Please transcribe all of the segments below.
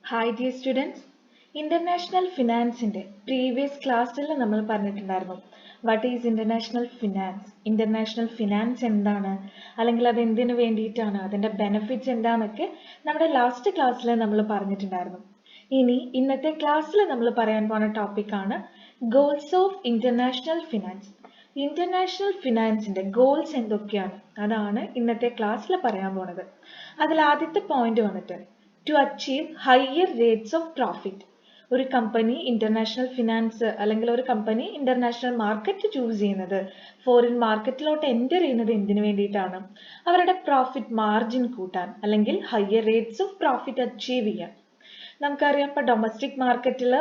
Hi dear students, international ഫിനാൻസിന്റെ previous ക്ലാസ്സിൽ നമ്മൾ പറഞ്ഞിട്ടുണ്ടായിരുന്നു what is international finance. International finance എന്താണ്, അല്ലെങ്കിൽ അത് എന്തിനു വേണ്ടിയിട്ടാണ്, അതിന്റെ ബെനിഫിറ്റ്സ് എന്താണെന്നൊക്കെ നമ്മുടെ ലാസ്റ്റ് ക്ലാസ്സിൽ നമ്മൾ പറഞ്ഞിട്ടുണ്ടായിരുന്നു. ഇനി ഇന്നത്തെ ക്ലാസ്സിൽ നമ്മൾ പറയാൻ പോകുന്ന ടോപ്പിക്കാണ് goals of international finance. International ഫിനാൻസിന്റെ ഗോൾസ് എന്തൊക്കെയാണ്, അതാണ് ഇന്നത്തെ ക്ലാസ്സിൽ പറയാൻ പോണത്. അതിൽ ആദ്യത്തെ പോയിന്റ് വന്നിട്ട് to achieve higher rates of profit. ഒരു കമ്പനി ഇന്റർനാഷണൽ ഫിനാൻസ് അല്ലെങ്കിൽ ഒരു കമ്പനി ഇന്റർനാഷണൽ മാർക്കറ്റ് ചൂസ് ചെയ്യുന്നത്, ഫോറിൻ മാർക്കറ്റിലോട്ട് എൻ്റർ ചെയ്യുന്നത് എന്തിനു വേണ്ടിയിട്ടാണ്? അവരുടെ പ്രോഫിറ്റ് മാർജിൻ കൂട്ടാൻ അല്ലെങ്കിൽ higher rates of profit achieve ചെയ്യാൻ. നമുക്കറിയാം, ഇപ്പൊ ഡൊമസ്റ്റിക് മാർക്കറ്റിൽ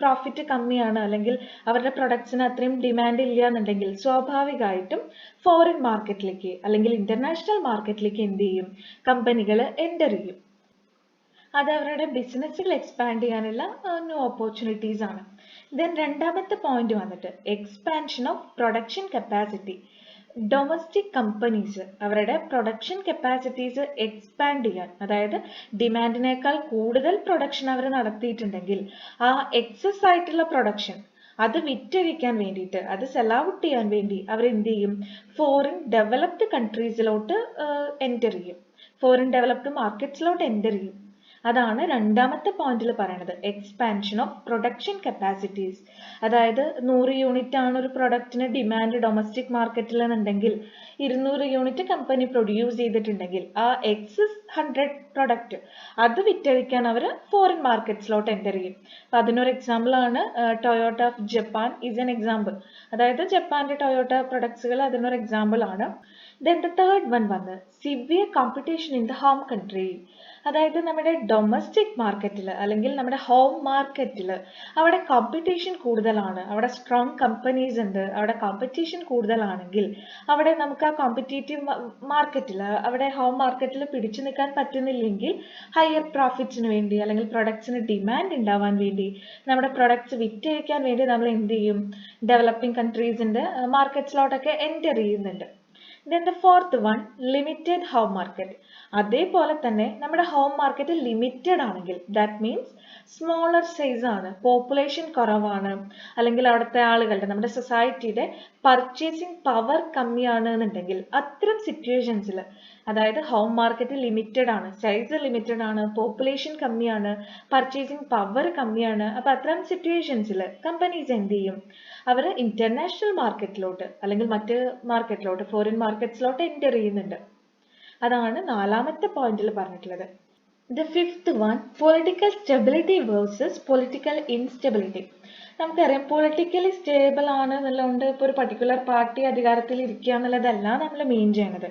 പ്രോഫിറ്റ് കമ്മിയാണ് അല്ലെങ്കിൽ അവരുടെ പ്രൊഡക്ട്സിന് അത്രയും ഡിമാൻഡ് ഇല്ല എന്നുണ്ടെങ്കിൽ സ്വാഭാവികമായിട്ടും ഫോറിൻ മാർക്കറ്റിലേക്ക് അല്ലെങ്കിൽ ഇന്റർനാഷണൽ മാർക്കറ്റിലേക്ക് എന്ത് ചെയ്യും? കമ്പനികൾ എൻ്റർ ചെയ്യും. അത് അവരുടെ ബിസിനസ്സുകൾ എക്സ്പാൻഡ് ചെയ്യാനുള്ള ന്യൂ ഓപ്പർച്യൂണിറ്റീസ് ആണ്. ദെൻ രണ്ടാമത്തെ പോയിന്റ് വന്നിട്ട് expansion of production capacity. Domestic companies അവരുടെ പ്രൊഡക്ഷൻ കപ്പാസിറ്റീസ് എക്സ്പാൻഡ് ചെയ്യാൻ, അതായത് ഡിമാൻഡിനേക്കാൾ കൂടുതൽ പ്രൊഡക്ഷൻ അവർ നടത്തിയിട്ടുണ്ടെങ്കിൽ ആ എക്സസ് ആയിട്ടുള്ള പ്രൊഡക്ഷൻ അത് വിറ്റഴിക്കാൻ വേണ്ടിയിട്ട്, അത് സെൽ ഔട്ട് ചെയ്യാൻ വേണ്ടി അവർ എന്ത് ചെയ്യും? ഫോറിൻ ഡെവലപ്ഡ് കൺട്രീസിലോട്ട് എൻ്റർ ചെയ്യും, ഫോറിൻ ഡെവലപ്ഡ് മാർക്കറ്റ്സിലോട്ട് എൻ്റർ ചെയ്യും. അതാണ് രണ്ടാമത്തെ പോയിന്റിൽ പറയുന്നത്, എക്സ്പാൻഷൻ ഓഫ് പ്രൊഡക്ഷൻ കപ്പാസിറ്റീസ്. അതായത് 100 യൂണിറ്റ് ആണ് ഒരു പ്രൊഡക്റ്റിന് ഡിമാൻഡ് ഡൊമസ്റ്റിക് മാർക്കറ്റിൽ എന്നുണ്ടെങ്കിൽ 200 യൂണിറ്റ് കമ്പനി പ്രൊഡ്യൂസ് ചെയ്തിട്ടുണ്ടെങ്കിൽ ആ എക്സസ് 100 പ്രൊഡക്റ്റ് അത് വിറ്റഴിക്കാൻ അവർ ഫോറിൻ മാർക്കറ്റ്സിലോട്ട് എൻ്റർ ചെയ്യും. അപ്പൊ അതിനൊരു എക്സാമ്പിൾ ആണ് Toyota of Japan is an example. അതായത് ജപ്പാന്റെ ടൊയോട്ട പ്രൊഡക്ട്സുകൾ അതിനൊരു എക്സാമ്പിൾ ആണ്. ദെൻ ദ തേർഡ് വൺ വന്ന് severe competition in the home country. അതായത് നമ്മുടെ ഡൊമസ്റ്റിക് മാർക്കറ്റിൽ അല്ലെങ്കിൽ നമ്മുടെ ഹോം മാർക്കറ്റിൽ അവിടെ കോമ്പറ്റീഷൻ കൂടുതലാണ്, അവിടെ സ്ട്രോങ് കമ്പനീസ് ഉണ്ട്, അവിടെ കോമ്പറ്റീഷൻ കൂടുതലാണെങ്കിൽ അവിടെ നമുക്ക് ആ കോമ്പറ്റേറ്റീവ് മാർക്കറ്റിൽ, അവിടെ ഹോം മാർക്കറ്റിൽ പിടിച്ചു നിൽക്കാൻ പറ്റുന്നില്ലെങ്കിൽ ഹയർ പ്രോഫിറ്റ്സിന് വേണ്ടി അല്ലെങ്കിൽ പ്രൊഡക്ട്സിന് ഡിമാൻഡ് ഉണ്ടാവാൻ വേണ്ടി, നമ്മുടെ പ്രൊഡക്ട്സ് വിറ്റഴിക്കാൻ വേണ്ടി നമ്മൾ എന്ത് ചെയ്യും? ഡെവലപ്പിംഗ് കൺട്രീസിന്റെ മാർക്കറ്റ്സിലോട്ടൊക്കെ എൻ്റർ ചെയ്യുന്നുണ്ട്. Then the fourth one, limited home market. അതേപോലെ തന്നെ നമ്മുടെ ഹോം മാർക്കറ്റ് ലിമിറ്റഡ് ആണെങ്കിൽ, ദാറ്റ് മീൻസ് സ്മോളർ സൈസ് ആണ്, പോപ്പുലേഷൻ കുറവാണ്, അല്ലെങ്കിൽ അവിടുത്തെ ആളുകളുടെ, നമ്മുടെ സൊസൈറ്റിയുടെ പർച്ചേസിങ് പവർ കമ്മിയാണ് എന്നുണ്ടെങ്കിൽ അത്തരം സിറ്റുവേഷൻസിൽ, അതായത് ഹോം മാർക്കറ്റ് ലിമിറ്റഡ് ആണ്, സൈസ് ലിമിറ്റഡ് ആണ്, പോപ്പുലേഷൻ കമ്മിയാണ്, പർച്ചേസിങ് പവർ കമ്മിയാണ്, അപ്പൊ അത്തരം സിറ്റുവേഷൻസിൽ കമ്പനീസ് എന്ത് ചെയ്യും? അവർ ഇന്റർനാഷണൽ മാർക്കറ്റിലോട്ട് അല്ലെങ്കിൽ മറ്റ് മാർക്കറ്റിലോട്ട്, ഫോറിൻ മാർക്കറ്റ്സിലോട്ട് എൻ്റർ ചെയ്യുന്നുണ്ട്. അതാണ് നാലാമത്തെ പോയിന്റിൽ പറഞ്ഞിട്ടുള്ളത്. The fifth one, political stability versus political instability. നമുക്കറിയാം, പൊളിറ്റിക്കലി സ്റ്റേബിൾ ആണ് എന്നുള്ളതുകൊണ്ട് ഇപ്പോൾ ഒരു പർട്ടിക്കുലർ പാർട്ടി അധികാരത്തിൽ ഇരിക്കുക എന്നുള്ളതല്ല നമ്മൾ മീൻ ചെയ്യണത്.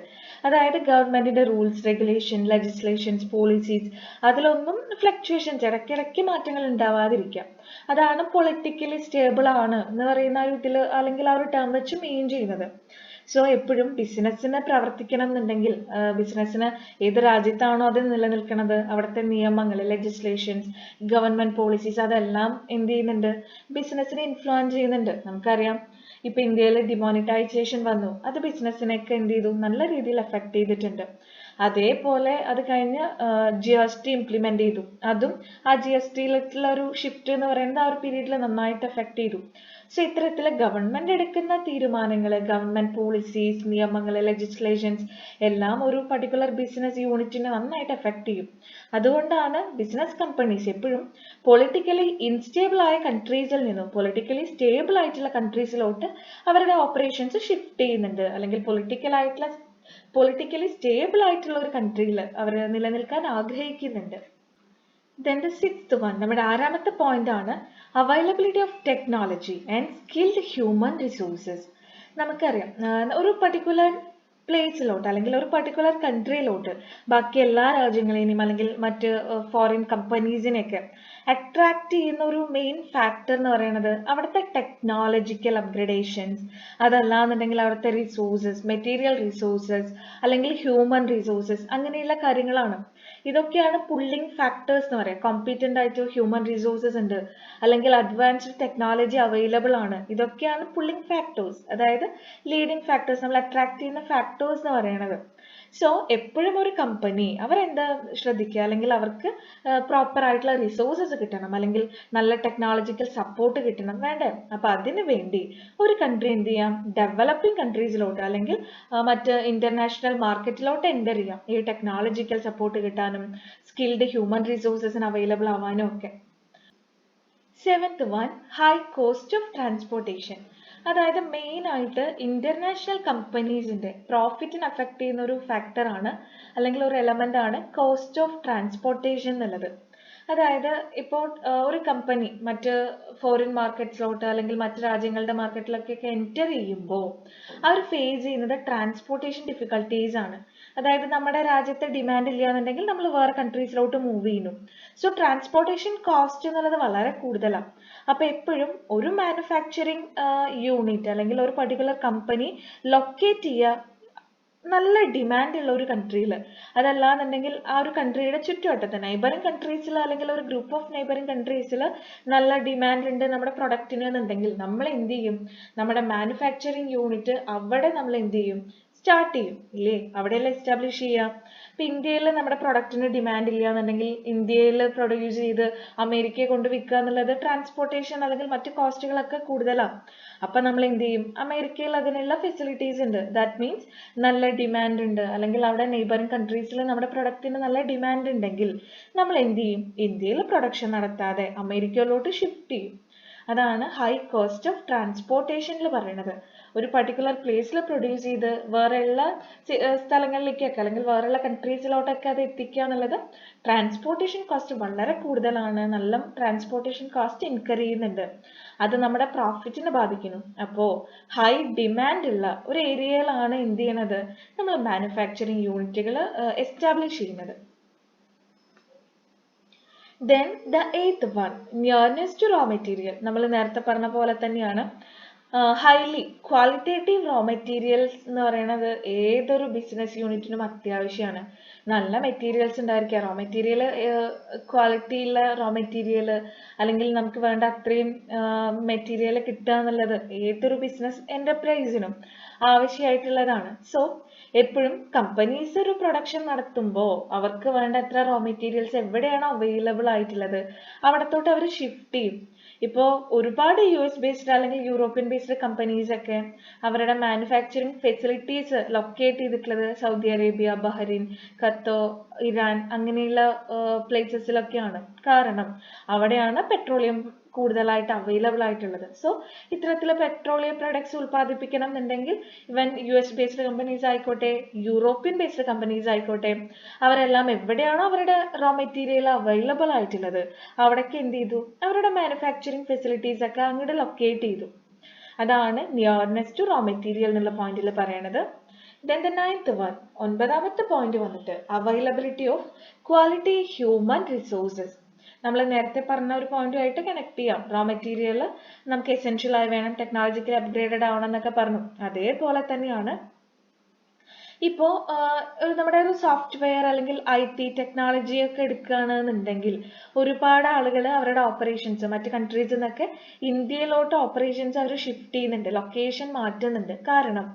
അതായത് ഗവൺമെന്റിന്റെ റൂൾസ്, റെഗുലേഷൻ, ലെജിസ്ലേഷൻസ്, പോളിസീസ്, അതിലൊന്നും ഫ്ലക്ച്വേഷൻസ്, ഇടയ്ക്കിടയ്ക്ക് മാറ്റങ്ങൾ ഉണ്ടാവാതിരിക്കുക. അതാണ് പൊളിറ്റിക്കലി സ്റ്റേബിൾ ആണ് എന്ന് പറയുന്ന ഒരു ഇതിൽ അല്ലെങ്കിൽ ആ ഒരു ടേം വെച്ച് മീൻ ചെയ്യുന്നത്. സോ എപ്പോഴും ബിസിനസ്സിന് പ്രവർത്തിക്കണം എന്നുണ്ടെങ്കിൽ, ബിസിനസ്സിന് ഏത് രാജ്യത്താണോ അത് നിലനിൽക്കുന്നത് അവിടുത്തെ നിയമങ്ങൾ, ലെജിസ്ലേഷൻസ്, ഗവൺമെന്റ് പോളിസീസ്, അതെല്ലാം എന്ത് ചെയ്യുന്നുണ്ട്? ബിസിനസ്സിനെ ഇൻഫ്ലുവൻസ് ചെയ്യുന്നുണ്ട്. നമുക്കറിയാം, ഇപ്പൊ ഇന്ത്യയിൽ ഡിമോണിറ്റൈസേഷൻ വന്നു, അത് ബിസിനസ്സിനെയൊക്കെ എന്ത് ചെയ്തു? നല്ല രീതിയിൽ എഫക്ട് ചെയ്തിട്ടുണ്ട്. അതേപോലെ അത് കഴിഞ്ഞ് GST ഇംപ്ലിമെന്റ് ചെയ്തു, അതും ആ GSTയിലേക്കുള്ള ഒരു ഷിഫ്റ്റ് എന്ന് പറയുന്നത് ആ ഒരു പീരീഡിൽ നന്നായിട്ട് എഫക്ട് ചെയ്തു. സോ ഇത്തരത്തില് ഗവൺമെന്റ് എടുക്കുന്ന തീരുമാനങ്ങൾ, ഗവൺമെന്റ് പോളിസീസ്, നിയമങ്ങൾ, ലെജിസ്ലേഷൻസ് എല്ലാം ഒരു പർട്ടിക്കുലർ ബിസിനസ് യൂണിറ്റിനെ നന്നായിട്ട് എഫക്ട് ചെയ്യും. അതുകൊണ്ടാണ് ബിസിനസ് കമ്പനീസ് എപ്പോഴും പൊളിറ്റിക്കലി ഇൻസ്റ്റേബിൾ ആയ കൺട്രീസിൽ നിന്നും പൊളിറ്റിക്കലി സ്റ്റേബിൾ ആയിട്ടുള്ള കൺട്രീസിലോട്ട് അവരുടെ ഓപ്പറേഷൻസ് ഷിഫ്റ്റ് ചെയ്യുന്നുണ്ട്, അല്ലെങ്കിൽ പൊളിറ്റിക്കലി സ്റ്റേബിൾ ആയിട്ടുള്ള ഒരു കൺട്രിയിൽ അവർ നിലനിൽക്കാൻ ആഗ്രഹിക്കുന്നുണ്ട്. Then the sixth one, നമ്മുടെ ആറാമത്തെ പോയിന്റ് ആണ് availability of technology and skilled human resources. നമുക്കറിയാം, ഒരു പർട്ടിക്കുലർ പ്ലേസിലോട്ട് അല്ലെങ്കിൽ ഒരു പർട്ടിക്കുലർ കൺട്രിയിലോട്ട് ബാക്കി എല്ലാ രാജ്യങ്ങളെയും അല്ലെങ്കിൽ മറ്റ് ഫോറിൻ കമ്പനീസിനെയൊക്കെ അട്രാക്ട് ചെയ്യുന്ന ഒരു മെയിൻ ഫാക്ടർ എന്ന് പറയുന്നത് അവിടുത്തെ ടെക്നോളജിക്കൽ അപ്ഗ്രഡേഷൻസ്, അതല്ലാന്നുണ്ടെങ്കിൽ അവിടുത്തെ റിസോഴ്സസ്, മെറ്റീരിയൽ റിസോഴ്സസ് അല്ലെങ്കിൽ ഹ്യൂമൻ റിസോഴ്സസ്, അങ്ങനെയുള്ള കാര്യങ്ങളാണ്. ഇതൊക്കെയാണ് പുള്ളിങ് ഫാക്ടേഴ്സ് എന്ന് പറയാം. കോമ്പീറ്റന്റ് ആയിട്ട് ഹ്യൂമൻ റിസോഴ്സസ് ഉണ്ട്, അല്ലെങ്കിൽ അഡ്വാൻസ്ഡ് ടെക്നോളജി അവൈലബിൾ ആണ്, ഇതൊക്കെയാണ് പുള്ളിങ് ഫാക്ടേഴ്സ്, അതായത് ലീഡിങ് ഫാക്ടേഴ്സ്, നമ്മൾ അട്രാക്ട് ചെയ്യുന്ന ഫാക്ടേഴ്സ് എന്ന് പറയുന്നത്. സോ എപ്പോഴും ഒരു കമ്പനി അവരെന്താ ശ്രദ്ധിക്കുക, അല്ലെങ്കിൽ അവർക്ക് പ്രോപ്പർ ആയിട്ടുള്ള റിസോഴ്സസ് കിട്ടണം, അല്ലെങ്കിൽ നല്ല ടെക്നോളജിക്കൽ സപ്പോർട്ട് കിട്ടണം വേണ്ടേ. അപ്പൊ അതിനു വേണ്ടി ഒരു കൺട്രി എന്ത് ചെയ്യാം, ഡെവലപ്പിംഗ് കൺട്രീസിലോട്ട് അല്ലെങ്കിൽ മറ്റ് ഇന്റർനാഷണൽ മാർക്കറ്റിലോട്ട് എൻ്റർ ചെയ്യാം, ഈ ടെക്നോളജിക്കൽ സപ്പോർട്ട് കിട്ടാനും സ്കിൽഡ് ഹ്യൂമൻ റിസോഴ്സസിന് അവൈലബിൾ ആവാനും ഒക്കെ. Seventh one, high cost of transportation. അതായത് മെയിൻ ആയിട്ട് ഇന്റർനാഷണൽ കമ്പനീസിന്റെ പ്രോഫിറ്റിന് അഫക്ട് ചെയ്യുന്ന ഒരു ഫാക്ടറാണ് അല്ലെങ്കിൽ ഒരു എലമെന്റ് ആണ് കോസ്റ്റ് ഓഫ് ട്രാൻസ്പോർട്ടേഷൻ എന്നുള്ളത്. അതായത് ഇപ്പോൾ ഒരു കമ്പനി മറ്റ് ഫോറിൻ മാർക്കറ്റ്സിലോട്ട് അല്ലെങ്കിൽ മറ്റ് രാജ്യങ്ങളുടെ മാർക്കറ്റിലൊക്കെ എൻറ്റർ ചെയ്യുമ്പോൾ അവർ ഫേസ് ചെയ്യുന്നത് ട്രാൻസ്പോർട്ടേഷൻ ഡിഫിക്കൽട്ടീസ് ആണ്. അതായത് നമ്മുടെ രാജ്യത്തെ ഡിമാൻഡ് ഇല്ല എന്നുണ്ടെങ്കിൽ നമ്മൾ വേറെ കൺട്രീസിലോട്ട് മൂവ് ചെയ്യുന്നു. സോ ട്രാൻസ്പോർട്ടേഷൻ കോസ്റ്റ് എന്നുള്ളത് വളരെ കൂടുതലാണ്. അപ്പൊ എപ്പോഴും ഒരു മാനുഫാക്ചറിങ് യൂണിറ്റ് അല്ലെങ്കിൽ ഒരു പർട്ടിക്കുലർ കമ്പനി ലൊക്കേറ്റ് ചെയ്യുക നല്ല ഡിമാൻഡ് ഉള്ള ഒരു കൺട്രിയിൽ, അതല്ലാന്നുണ്ടെങ്കിൽ ആ ഒരു കൺട്രിയുടെ ചുറ്റുവട്ടത്ത് നൈബറിങ് കൺട്രീസിൽ അല്ലെങ്കിൽ ഒരു ഗ്രൂപ്പ് ഓഫ് നൈബറിങ് കൺട്രീസിൽ നല്ല ഡിമാൻഡ് ഉണ്ട് നമ്മുടെ പ്രൊഡക്റ്റിന് എന്നുണ്ടെങ്കിൽ നമ്മൾ എന്ത് ചെയ്യും, നമ്മുടെ മാനുഫാക്ചറിങ് യൂണിറ്റ് അവിടെ നമ്മൾ എന്ത് ചെയ്യും, സ്റ്റാർട്ട് ചെയ്യും ഇല്ലേ, അവിടെയല്ലേ എസ്റ്റാബ്ലിഷ് ചെയ്യാം. ഇപ്പൊ ഇന്ത്യയിൽ നമ്മുടെ പ്രൊഡക്റ്റിന് ഡിമാൻഡ് ഇല്ല എന്നുണ്ടെങ്കിൽ ഇന്ത്യയിൽ പ്രൊഡ്യൂസ് ചെയ്ത് അമേരിക്കയെ കൊണ്ട് വിൽക്കുക എന്നുള്ളത് ട്രാൻസ്പോർട്ടേഷൻ അല്ലെങ്കിൽ മറ്റു കോസ്റ്റുകളൊക്കെ കൂടുതലാണ്. അപ്പൊ നമ്മൾ എന്ത് ചെയ്യും, അമേരിക്കയിൽ അതിനുള്ള ഫെസിലിറ്റീസ് ഉണ്ട്, ദാറ്റ് മീൻസ് നല്ല ഡിമാൻഡ് ഉണ്ട്, അല്ലെങ്കിൽ അവിടെ നെയ്ബറിങ് കൺട്രീസിൽ നമ്മുടെ പ്രൊഡക്റ്റിന് നല്ല ഡിമാൻഡ് ഉണ്ടെങ്കിൽ നമ്മൾ എന്ത് ചെയ്യും, ഇന്ത്യയിൽ പ്രൊഡക്ഷൻ നടത്താതെ അമേരിക്കയിലോട്ട് ഷിഫ്റ്റ് ചെയ്യും. അതാണ് ഹൈ കോസ്റ്റ് ഓഫ് ട്രാൻസ്പോർട്ടേഷനിൽ പറയുന്നത്. ഒരു പർട്ടിക്കുലർ പ്ലേസിൽ പ്രൊഡ്യൂസ് ചെയ്ത് വേറെയുള്ള സ്ഥലങ്ങളിലേക്കൊക്കെ അല്ലെങ്കിൽ വേറെയുള്ള കൺട്രീസിലോട്ടൊക്കെ അത് എത്തിക്കുക എന്നുള്ളത് ട്രാൻസ്പോർട്ടേഷൻ കോസ്റ്റ് വളരെ കൂടുതലാണ്, നല്ല ട്രാൻസ്പോർട്ടേഷൻ കോസ്റ്റ് ഇൻകർ ചെയ്യുന്നുണ്ട്, അത് നമ്മുടെ പ്രോഫിറ്റിനെ ബാധിക്കുന്നു. അപ്പോൾ ഹൈ ഡിമാൻഡ് ഉള്ള ഒരു ഏരിയയിലാണ് എന്ത് ചെയ്യണത്, നമ്മൾ മാനുഫാക്ചറിങ് യൂണിറ്റുകൾ എസ്റ്റാബ്ലിഷ് ചെയ്യുന്നത്. Then the eighth one, nearness to raw material. നമ്മൾ നേരത്തെ പറഞ്ഞ പോലെ തന്നെയാണ് ഹൈലി ക്വാളിറ്റേറ്റീവ് റോ മെറ്റീരിയൽസ് എന്ന് പറയുന്നത് ഏതൊരു ബിസിനസ് യൂണിറ്റിനും അത്യാവശ്യമാണ്. നല്ല മെറ്റീരിയൽസ് ഉണ്ടായിരിക്കുക, റോ മെറ്റീരിയൽ ക്വാളിറ്റി ഉള്ള റോ മെറ്റീരിയൽ അല്ലെങ്കിൽ നമുക്ക് വേണ്ട അത്രയും മെറ്റീരിയൽ കിട്ടുക എന്നുള്ളത് ഏതൊരു ബിസിനസ് എന്റർപ്രൈസിനും ആവശ്യമായിട്ടുള്ളതാണ്. സോ എപ്പോഴും കമ്പനീസ് ഒരു പ്രൊഡക്ഷൻ നടത്തുമ്പോൾ അവർക്ക് വേണ്ട എത്ര റോ മെറ്റീരിയൽസ് എവിടെയാണോ അവൈലബിൾ ആയിട്ടുള്ളത് അവിടത്തോട്ട് അവർ ഷിഫ്റ്റ് ചെയ്യും. ഇപ്പോൾ ഒരുപാട് US ബേസ്ഡ് അല്ലെങ്കിൽ യൂറോപ്യൻ ബേസ്ഡ് കമ്പനീസ് ഒക്കെ അവരുടെ മാനുഫാക്ചറിങ് ഫെസിലിറ്റീസ് ലൊക്കേറ്റ് ചെയ്തിട്ടുള്ളത് Saudi Arabia, Bahrain, Qatar, Iran അങ്ങനെയുള്ള പ്ലേസസിലൊക്കെയാണ്. കാരണം അവിടെയാണ് പെട്രോളിയം കൂടുതലായിട്ട് അവൈലബിൾ ആയിട്ടുള്ളത്. സോ ഇത്തരത്തിലെ പെട്രോളിയം പ്രൊഡക്ട്സ് ഉൽപ്പാദിപ്പിക്കണം എന്നുണ്ടെങ്കിൽ ഇവൻ US ബേസ്ഡ് കമ്പനീസ് ആയിക്കോട്ടെ യൂറോപ്യൻ ബേസ്ഡ് കമ്പനീസ് ആയിക്കോട്ടെ അവരെല്ലാം എവിടെയാണോ അവരുടെ റോ മെറ്റീരിയൽ അവൈലബിൾ ആയിട്ടുള്ളത് അവിടേക്ക് എന്ത് ചെയ്തു, അവരുടെ മാനുഫാക്ചറിങ് ഫെസിലിറ്റീസ് ഒക്കെ അങ്ങോട്ട് ലൊക്കേറ്റ് ചെയ്തു. അതാണ് നിയർനെസ് ടു റോ മെറ്റീരിയൽ എന്നുള്ള പോയിന്റിൽ പറയണത്. Then the ninth one, ഒൻപതാമത്തെ പോയിന്റ് വന്നിട്ട് availability of quality human resources. നമ്മൾ നേരത്തെ പറഞ്ഞ ഒരു പോയിന്റുമായിട്ട് കണക്ട് ചെയ്യാം. റോ മെറ്റീരിയൽ നമുക്ക് എസെൻഷ്യൽ ആയി വേണം, ടെക്നോളജിക്കലി അപ്ഗ്രേഡഡ് ആവണം എന്നൊക്കെ പറഞ്ഞു. അതേപോലെ തന്നെയാണ് ഇപ്പോൾ നമ്മുടെ ഒരു സോഫ്റ്റ്വെയർ അല്ലെങ്കിൽ IT ടെക്നോളജി ഒക്കെ എടുക്കുകയാണെന്നുണ്ടെങ്കിൽ ഒരുപാട് ആളുകൾ അവരുടെ ഓപ്പറേഷൻസ് മറ്റ് കൺട്രീസിൽ നിന്നൊക്കെ ഇന്ത്യയിലോട്ട് ഓപ്പറേഷൻസ് അവർ ഷിഫ്റ്റ് ചെയ്യുന്നുണ്ട്, ലൊക്കേഷൻ മാറ്റുന്നുണ്ട്. കാരണം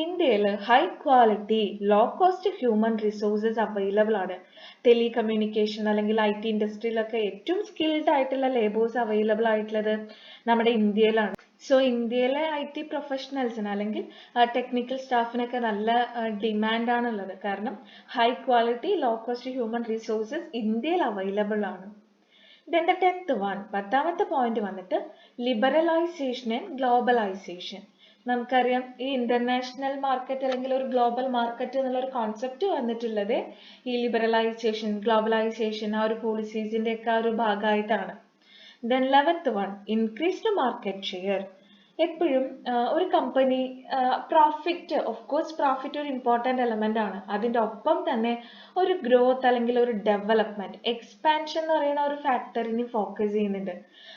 ഇന്ത്യയിൽ high quality low cost human resources available ആണ്. ടെലികമ്മ്യൂണിക്കേഷൻ അല്ലെങ്കിൽ IT ഇൻഡസ്ട്രിയിലൊക്കെ ഏറ്റവും സ്കിൽഡ് ആയിട്ടുള്ള ലേബേഴ്സ് അവൈലബിൾ ആയിട്ടുള്ളത് നമ്മുടെ ഇന്ത്യയിലാണ്. സോ ഇന്ത്യയിലെ IT പ്രൊഫഷണൽസിന് അല്ലെങ്കിൽ ടെക്നിക്കൽ സ്റ്റാഫിനൊക്കെ നല്ല ഡിമാൻഡ് ആണുള്ളത്. കാരണം high quality low cost human resources ഇന്ത്യയിൽ അവൈലബിൾ ആണ്. Then the 10th one, പത്താമത്തെ പോയിന്റ് വന്നിട്ട് ലിബറലൈസേഷൻ ആൻഡ് ഗ്ലോബലൈസേഷൻ. നമുക്കറിയാം ഈ ഇന്റർനാഷണൽ മാർക്കറ്റ് അല്ലെങ്കിൽ ഒരു ഗ്ലോബൽ മാർക്കറ്റ് എന്നുള്ള ഒരു കോൺസെപ്റ്റ് വന്നിട്ടുള്ളത് ഈ ലിബറലൈസേഷൻ, ഗ്ലോബലൈസേഷൻ ആ ഒരു പോളിസീസിന്റെ ഒക്കെ ആ ഒരു ഭാഗമായിട്ടാണ്. Then 11th one, increased market share. എപ്പോഴും ഒരു company profit, of course profit ഒരു ഇമ്പോർട്ടൻ്റ് എലമെന്റ് ആണ്. അതിൻ്റെ ഒപ്പം തന്നെ ഒരു ഗ്രോത്ത് അല്ലെങ്കിൽ ഒരു ഡെവലപ്മെന്റ്, എക്സ്പാൻഷൻ എന്ന് പറയുന്ന ഒരു ഫാക്ടറിന് ഫോക്കസ് ചെയ്യുന്നുണ്ട്.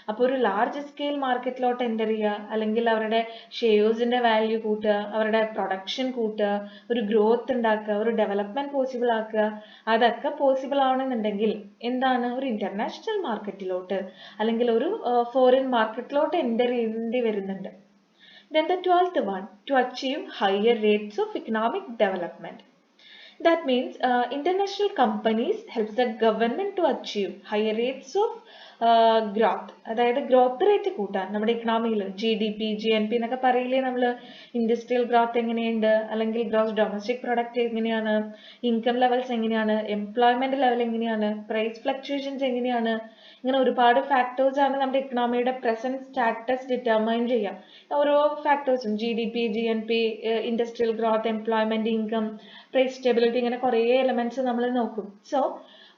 അപ്പോൾ ഒരു ലാർജ് സ്കെയിൽ മാർക്കറ്റിലോട്ട് എൻ്റർ ചെയ്യുക അല്ലെങ്കിൽ അവരുടെ ഷെയർസിന്റെ വാല്യൂ കൂട്ടുക, അവരുടെ പ്രൊഡക്ഷൻ കൂട്ടുക, ഒരു ഗ്രോത്ത് ഉണ്ടാക്കുക, ഒരു ഡെവലപ്മെന്റ് പോസിബിൾ ആക്കുക, അതൊക്കെ പോസിബിൾ ആവണമെന്നുണ്ടെങ്കിൽ എന്താണ്, ഒരു ഇന്റർനാഷണൽ മാർക്കറ്റിലോട്ട് അല്ലെങ്കിൽ ഒരു ഫോറിൻ മാർക്കറ്റിലോട്ട് എൻ്റർ ചെയ്യേണ്ടി വരുന്നുണ്ട്. Then the 12th one, to achieve higher rates of economic development. That means international companies helps the government to achieve higher rates of growth. അതായത് ഗ്രോത്ത് റേറ്റ് കൂട്ടാൻ നമ്മുടെ ഇക്കണോമിയിൽ GDP GNP എന്നൊക്കെ പറയില്ലേ നമ്മൾ. ഇൻഡസ്ട്രിയൽ ഗ്രോത്ത് എങ്ങനെയുണ്ട്, അല്ലെങ്കിൽ ഗ്രോസ് ഡൊമസ്റ്റിക് പ്രൊഡക്റ്റ് എങ്ങനെയാണ്, income levels എങ്ങനെയാണ്, എംപ്ലോയ്മെന്റ് ലെവൽ എങ്ങനെയാണ്, പ്രൈസ് ഫ്ലക്ച്വേഷൻസ് എങ്ങനെയാണ്, ഇങ്ങനെ ഒരുപാട് ഫാക്ടേഴ്സ് ആണ് നമ്മുടെ ഇക്കണോമിയുടെ പ്രസന്റ് സ്റ്റാറ്റസ് ഡിറ്റർമൈൻ ചെയ്യാം. ഓരോ ഫാക്ടേഴ്സും GDP GNP industrial growth employment income price stability ഇങ്ങനെ കുറേ എലമെന്റ്സ് നമ്മൾ നോക്കും. സോ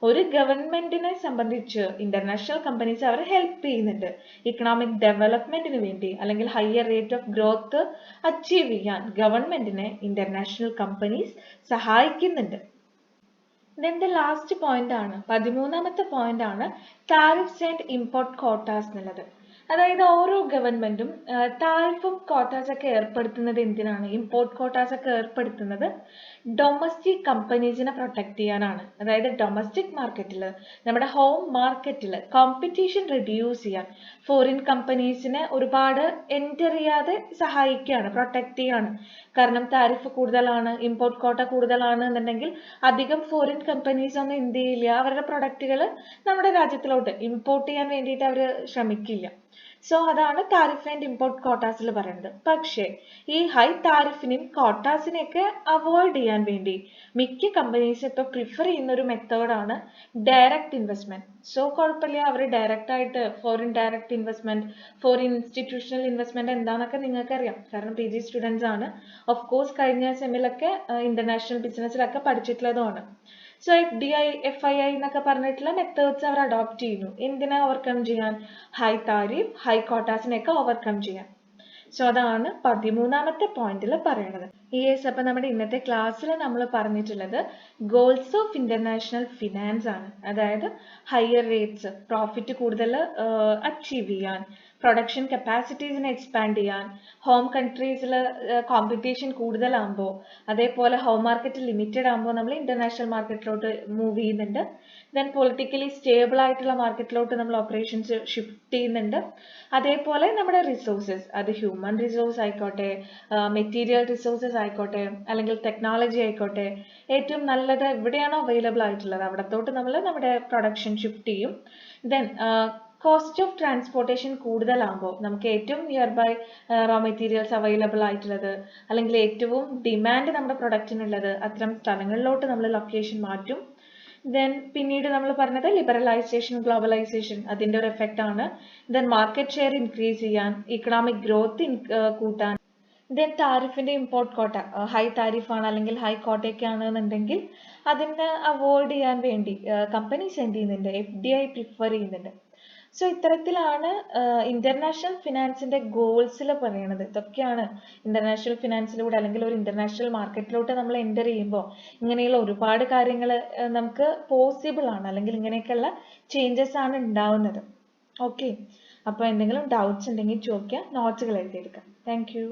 ഒരു ഗവൺമെന്റിനെ സംബന്ധിച്ച് ഇന്റർനാഷണൽ കമ്പനീസ് അവരെ ഹെൽപ്പ് ചെയ്യുന്നുണ്ട് ഇക്കണോമിക് ഡെവലപ്മെന്റിന് വേണ്ടി, അല്ലെങ്കിൽ higher rate of growth achieve ചെയ്യാൻ ഗവൺമെന്റിനെ ഇന്റർനാഷണൽ കമ്പനീസ് സഹായിക്കുന്നുണ്ട്. Then the last point ആണ് 13ാമത്തെ പോയിന്റ് ആണ് ടാരിഫ്സ് ആൻഡ് ഇമ്പോർട്ട് കോട്ടാസ് എന്നുള്ളത്. അതായത് ഓരോ ഗവൺമെന്റും ടാരിഫും കോട്ടാസ് ഒക്കെ ഏർപ്പെടുത്തുന്നത് എന്തിനാണ്, ഇമ്പോർട്ട് കോട്ടാസ് ഒക്കെ ഏർപ്പെടുത്തുന്നത് ഡൊമസ്റ്റിക് കമ്പനീസിനെ പ്രൊട്ടക്ട് ചെയ്യാനാണ്. അതായത് ഡൊമസ്റ്റിക് മാർക്കറ്റിൽ, നമ്മുടെ ഹോം മാർക്കറ്റിൽ കോമ്പറ്റീഷൻ റെഡ്യൂസ് ചെയ്യാൻ, ഫോറിൻ കമ്പനീസിനെ ഒരുപാട് എൻറ്റർ ചെയ്യാതെ സഹായിക്കുകയാണ്, പ്രൊട്ടക്ട് ചെയ്യാണ്. കാരണം താരിഫ് കൂടുതലാണ്, ഇമ്പോർട്ട് കോട്ട കൂടുതലാണ് എന്നുണ്ടെങ്കിൽ അധികം ഫോറിൻ കമ്പനീസ് ഒന്നും എന്ത് ചെയ്യില്ല, അവരുടെ പ്രൊഡക്റ്റുകൾ നമ്മുടെ രാജ്യത്തിലോട്ട് ഇമ്പോർട്ട് ചെയ്യാൻ വേണ്ടിയിട്ട് അവർ ശ്രമിക്കില്ല. സോ അതാണ് താരിഫ് ആൻഡ് ഇമ്പോർട്ട് കോട്ടാസിൽ പറയുന്നത്. പക്ഷേ ഈ ഹൈ താരിഫിനെയും കോട്ടാസിനെയൊക്കെ അവോയ്ഡ് ചെയ്യാൻ വേണ്ടി മിക്ക കമ്പനീസ് ഇപ്പോൾ പ്രിഫർ ചെയ്യുന്ന ഒരു മെത്തേഡാണ് ഡയറക്റ്റ് ഇൻവെസ്റ്റ്മെന്റ്. സോ കുഴപ്പമില്ല, അവർ ഡയറക്റ്റ് ആയിട്ട് foreign direct investment, foreign institutional investment എന്താണെന്നൊക്കെ നിങ്ങൾക്ക് അറിയാം, കാരണം PG സ്റ്റുഡൻസ് ആണ്. ഓഫ് കോഴ്സ് കഴിഞ്ഞ സെമ്മിലൊക്കെ ഇന്റർനാഷണൽ ബിസിനസ്സിലൊക്കെ പഠിച്ചിട്ടുള്ളതുമാണ്. സോ FDI FII എന്നൊക്കെ പറഞ്ഞിട്ടുള്ള മെത്തേഡ്സ് അവർ അഡോപ്റ്റ് ചെയ്യുന്നു. എന്തിനാ ഓവർകം ചെയ്യാൻ, ഹൈ താരിഫ് ഹൈ കോട്ടാസിനെയൊക്കെ ഓവർകം ചെയ്യാൻ. സോ അതാണ് 13ാമത്തെ പോയിന്റിൽ പറയുന്നത്. യെസ്, അപ്പൊ നമ്മുടെ ഇന്നത്തെ ക്ലാസ്സിൽ നമ്മൾ പറഞ്ഞിട്ടുള്ളത് ഗോൾസ് ഓഫ് ഇന്റർനാഷണൽ ഫിനാൻസ് ആണ്. അതായത് ഹയർ റേറ്റ്സ്, പ്രോഫിറ്റ് കൂടുതൽ അച്ചീവ് ചെയ്യാൻ, പ്രൊഡക്ഷൻ കപ്പാസിറ്റീസിനെ എക്സ്പാൻഡ് ചെയ്യാൻ, ഹോം കൺട്രീസിൽ കോമ്പറ്റീഷൻ കൂടുതലാകുമ്പോൾ, അതേപോലെ ഹോം മാർക്കറ്റ് ലിമിറ്റഡ് ആകുമ്പോൾ നമ്മൾ ഇന്റർനാഷണൽ മാർക്കറ്റിലോട്ട് മൂവ് ചെയ്യുന്നുണ്ട്. ദെൻ പൊളിറ്റിക്കലി സ്റ്റേബിൾ ആയിട്ടുള്ള മാർക്കറ്റിലോട്ട് നമ്മൾ ഓപ്പറേഷൻസ് ഷിഫ്റ്റ് ചെയ്യുന്നുണ്ട്. അതേപോലെ നമ്മുടെ റിസോഴ്സസ്, അത് ഹ്യൂമൻ റിസോഴ്സ് ആയിക്കോട്ടെ, മെറ്റീരിയൽ റിസോഴ്സസ് ആയിക്കോട്ടെ, അല്ലെങ്കിൽ ടെക്നോളജി ആയിക്കോട്ടെ, ഏറ്റവും നല്ലത് എവിടെയാണോ അവൈലബിൾ ആയിട്ടുള്ളത് അവിടത്തോട്ട് നമ്മൾ നമ്മുടെ പ്രൊഡക്ഷൻ ഷിഫ്റ്റ് ചെയ്യും. ദെൻ കോസ്റ്റ് ഓഫ് ട്രാൻസ്പോർട്ടേഷൻ കൂടുതലാകുമ്പോൾ നമുക്ക് ഏറ്റവും nearby raw materials available ആയിട്ടുള്ളത്, അല്ലെങ്കിൽ ഏറ്റവും ഡിമാൻഡ് നമ്മുടെ പ്രൊഡക്റ്റിനുള്ളത് അത്തരം സ്ഥലങ്ങളിലോട്ട് നമ്മൾ ലൊക്കേഷൻ മാറ്റും. ദെൻ പിന്നീട് നമ്മൾ പറഞ്ഞത് ലിബറലൈസേഷൻ ഗ്ലോബലൈസേഷൻ, അതിൻ്റെ ഒരു എഫക്റ്റ് ആണ്. ദെൻ മാർക്കറ്റ് ഷെയർ ഇൻക്രീസ് ചെയ്യാൻ, ഇക്കണോമിക് ഗ്രോത്ത് കൂട്ടാൻ. ദെൻ താരിഫിന്റെ ഇമ്പോർട്ട് കോട്ട, ഹൈ താരിഫാണ് അല്ലെങ്കിൽ ഹൈ കോട്ടയൊക്കെ ആണെന്നുണ്ടെങ്കിൽ അതിനെ അവോയ്ഡ് ചെയ്യാൻ വേണ്ടി കമ്പനീസ് എന്ത് ചെയ്യുന്നുണ്ട്, FDI പ്രിഫർ ചെയ്യുന്നുണ്ട്. സോ ഇത്തരത്തിലാണ് ഇന്റർനാഷണൽ ഫിനാൻസിന്റെ ഗോൾസിൽ പറയുന്നത്. ഇതൊക്കെയാണ് ഇന്റർനാഷണൽ ഫിനാൻസിലൂടെ, അല്ലെങ്കിൽ ഒരു ഇന്റർനാഷണൽ മാർക്കറ്റിലോട്ട് നമ്മൾ എൻ്റർ ചെയ്യുമ്പോൾ ഇങ്ങനെയുള്ള ഒരുപാട് കാര്യങ്ങൾ നമുക്ക് പോസിബിൾ ആണ്, അല്ലെങ്കിൽ ഇങ്ങനെയൊക്കെയുള്ള ചേഞ്ചസ് ആണ് ഉണ്ടാവുന്നത്. ഓക്കെ, അപ്പോൾ എന്തെങ്കിലും ഡൗട്ട്സ് ഉണ്ടെങ്കിൽ ചോദിക്കുക, നോട്ട്സുകൾ എഴുതിയെടുക്കാം. Thank you.